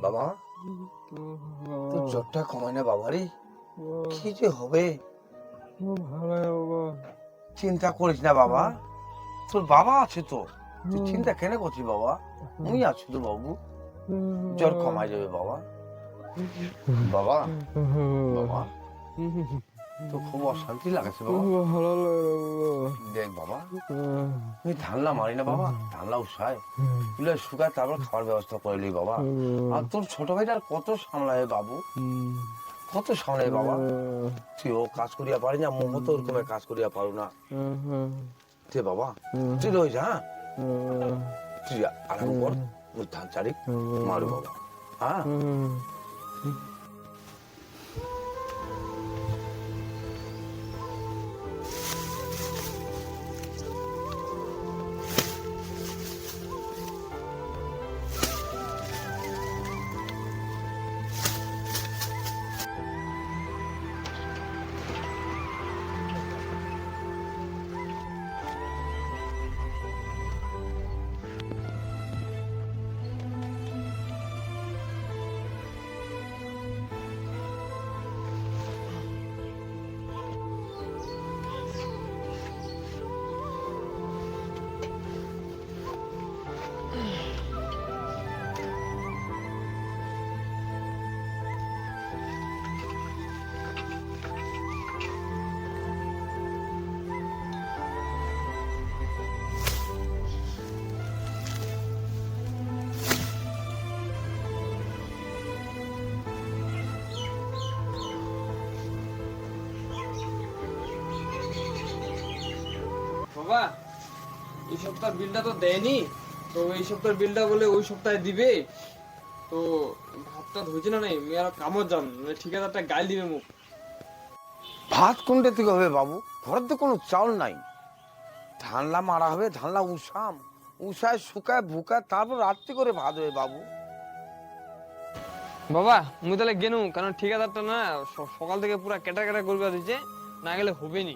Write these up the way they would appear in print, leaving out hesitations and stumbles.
বাবা, তোর জ্বরটা কমায় না বাবারে, কি যে হবে। চিন্তা করিস না বাবা, তোর বাবা আছে তো, তুই চিন্তা কেন করছিস বাবা? মুই আছি তো বাবু, জ্বর কমায় যাবে বাবা। বাবা বাবা, তো খুব অশান্তি লাগছে বাবা। দেখ বাবা, তুই ধানলা মারি না বাবা, ধানলা উৎসায় তুলে শুকায় তারপর খাওয়ার ব্যবস্থা করলি বাবা। আর তোর ছোট ভাইটার কত সামলায় বাবু, কত সামলায় বাবা। তুই ও কাজ করিয়া পারি না, মুখ তো ওরকমের কাজ করিয়া পারু না। তুই বাবা, তুই রয়ে যা, তুই আরাম কর, ধান চারি মারু বাবা। হ্যাঁ বাবা, এই সপ্তাহ বিলটা তো দেয়নি, তো এই সপ্তাহের বিলটা বলে ওই সপ্তাহে দিবে। তো ভাতটা ধুইছে না নাই, আমি আর কামত যাম, ঠিকাদারটা গাল দিবে মুখ। ভাত কোনটা থেকে হবে বাবু? ঘরের তো কোনো চাউল নাই। ধানলা মারা হবে, ধানলা উষাম, উষায় শুকায় ভুকায় তারপর রাত্রি করে ভাত হবে বাবু। বাবা মুই তাহলে গেনু, কারণ ঠিকাদারটা না সকাল থেকে পুরা কেটা কেটা করবে দিচ্ছে, না গেলে হবে নি,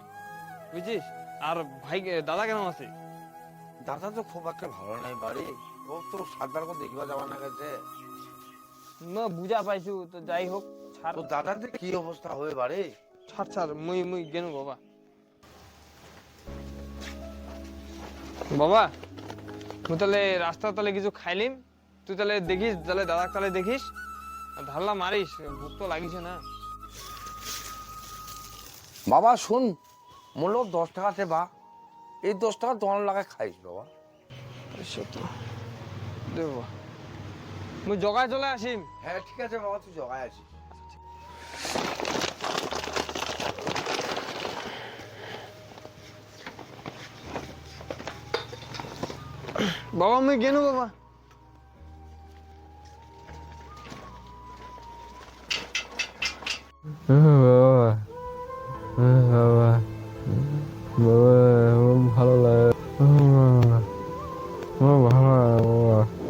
বুঝছিস? আর ভাই দাদা কেমন আছে? দাদা তো খুব একটা ভালো নাই বাড়ি, ও তো সাতবার করে দেখিবা যাওয়া না গেছে। বুঝা পাইছু, তো যাই হোক ছাড়। তো দাদার যে কি অবস্থা হবে বাড়ি, ছাড় ছাড়, মুই গেনু বাবা। বাবা মুই তাহলে রাস্তা তাহলে কিছু খাইলিম, তুই তাহলে দেখিস, তাহলে দাদা তাহলে দেখিস, ধারলা মারিস, ভুক তো লাগিছে না। বাবা শুন, মূল্য 10 টাকাতে বা এই 10 টাকা দোকান লাগায় খাইস বাবা। দেব মুই জগায় চলে আসিম। হ্যাঁ ঠিক আছে বাবা, তুই জগায় আছিস। বাবা মুই গেনু বাবা। ভালো লাগে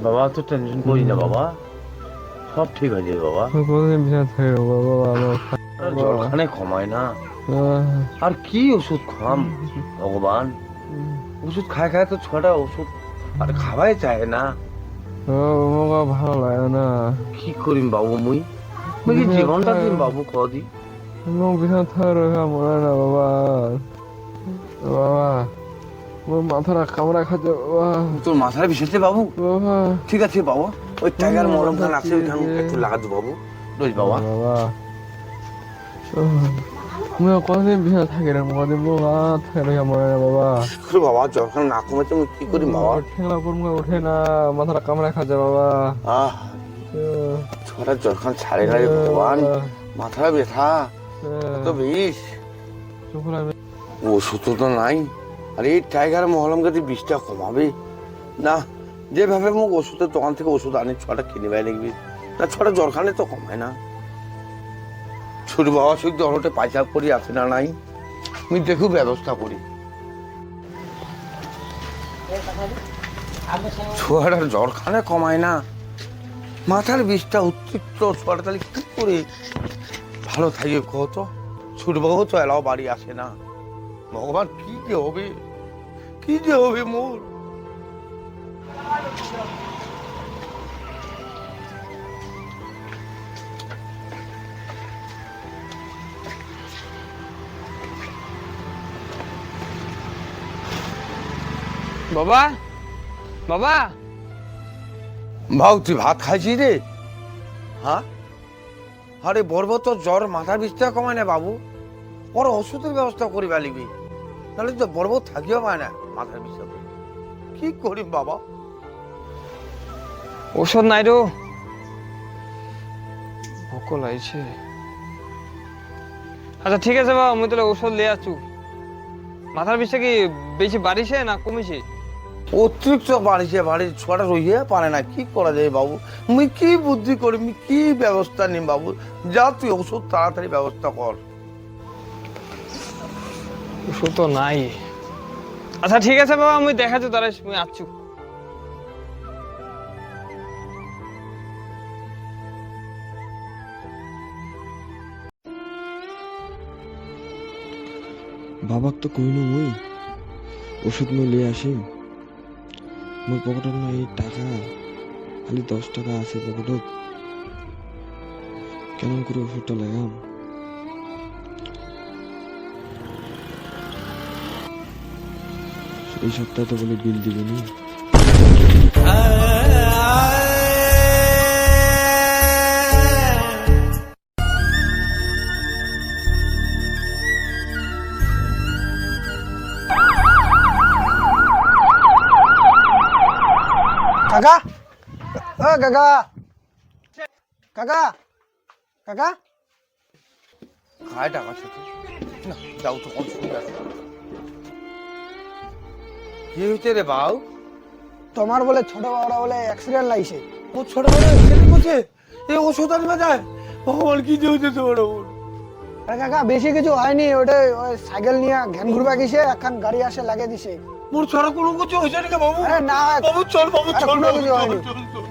বাবা তো টেনশন করিস না বাবা, সব ঠিক আছে বাবা। জলখানে কমায় না, আর কি ওষুধ খাম ভগবান। ওষুধ খায় খায় তো ছোটা ওষুধ আর খাওয়াই চায় না। ভালো লাগে না, কি করিম বাবু মুই, মুই কি জীবনটা দিন বাবু কদি। বিছানা থাকা মনে না বাবা, বাবা মোর মাথাটা কামড়া খাচ্ছে বাবা। তোর মাথায় বিষেছে বাবু? বাবা ঠিক আছে বাবু, ওই টাইগার মলম খান আছে, ওইখানে একটু লাগা দো বাবু, রোজ বাবা। বাবা মুই কতদিন বিছানা থাকি রে, কদিন বাবা থাকে মনে না বাবা। বাবা যখন না কমেছে মুই কি করিম বাবা? ঠেলা করমা ওঠে না, মাথাটা কামড়া খাচ্ছে বাবা। আহ ছোটা যখন ছাড়ে না রে ভগবান, মাথা ব্যথা তো বিষ, ওষুধ তো নাই। আর এই টাইগার মহলমগাতি বিষটা কমাবে না, যেভাবে মোক ওষুধের দোকান থেকে ওষুধ আনি ছটা কিনে বেড়ে দেখবি না, ছটা জ্বরখানে তো কমায় না। ছোট বাবা সুখ দলটে পয়সা করি আছে না নাই, আমি দেখু ব্যবস্থা করি। ছোয়াটার জ্বরখানে কমায় না, মাথার বিষটা উত্তৃপ্ত, ছোয়াটা তাহলে কি করে ভালো থাকে কত? ছোট বাবু তো এলাও বাড়ি আসে না, ভগবান কি যে হবে, কি যে হবে মোর। বাবা, বাবা, ভাও তুই ভাত খাইছি রে? হ্যাঁ, আরে বর্ব তো জ্বর মাথার বিষটা কমায় না বাবু, ওর ওষুধের ব্যবস্থা করি পালিবি, নাহলে তো বর্ব থাকিও পায় না মাথার বিষটা। কি করি বাবা? ওষুধ নাই রো, ভোক লাগছে। আচ্ছা ঠিক আছে বাবা, আমি তাহলে ওষুধ লিয়ে আসছু। মাথার বিষটা কি বেশি বাড়িছে না কমিছে? অতিরিক্ত বাড়িছে, বাড়ির ছোয়াটা রইয়ে পারে না, কি করা যায় বাবু? মুই কি বুদ্ধি করি, আমি কি ব্যবস্থা নিম বাবু? যা তুই ওষুধ তাড়াতাড়ি ব্যবস্থা কর। ওষুধ তো নাই। আচ্ছা ঠিক আছে বাবা, আমি দেখাচ্ছি তারা, আমি আসছু। বাবাক তো কইনো মুই ওষুধ মই লিয়ে আসিম। মোর পকেটত নাই টাকা, খালি 10 টাকা আছে পকেটত। কেমন করে ওষুধটা লাগাম? এই সপ্তাহে তো বলে বিল দিবেনি। কাকা, ও কাকা, কাকা, কাকা, খায় টাকা সাথে না, যাও তো কোন সুবিধা আছে? কি হয়েছে রে বাউ? তোমার বলে ছোট বাবারা বলে অ্যাক্সিডেন্ট লাগছে। ও ছোট বড় অ্যাক্সিডেন্ট করছে, এই ওষুধ আনবে যায়। ভগবান কি যে হয়েছে তোমার ওর? আরে কাকা বেশি কিছু হয়নি, ওটা ওই সাইকেল নিয়ে ঘ্যান ঘুরবা গেছে, এখন গাড়ি আসে লাগিয়ে দিছে। মোর ছোট কোনো কিছু হয়েছে নাকি বাবু? আরে না বাবু চল, বাবু আরে চল, কোনো বাবু কিছু চল, হয়নি। চল, চল।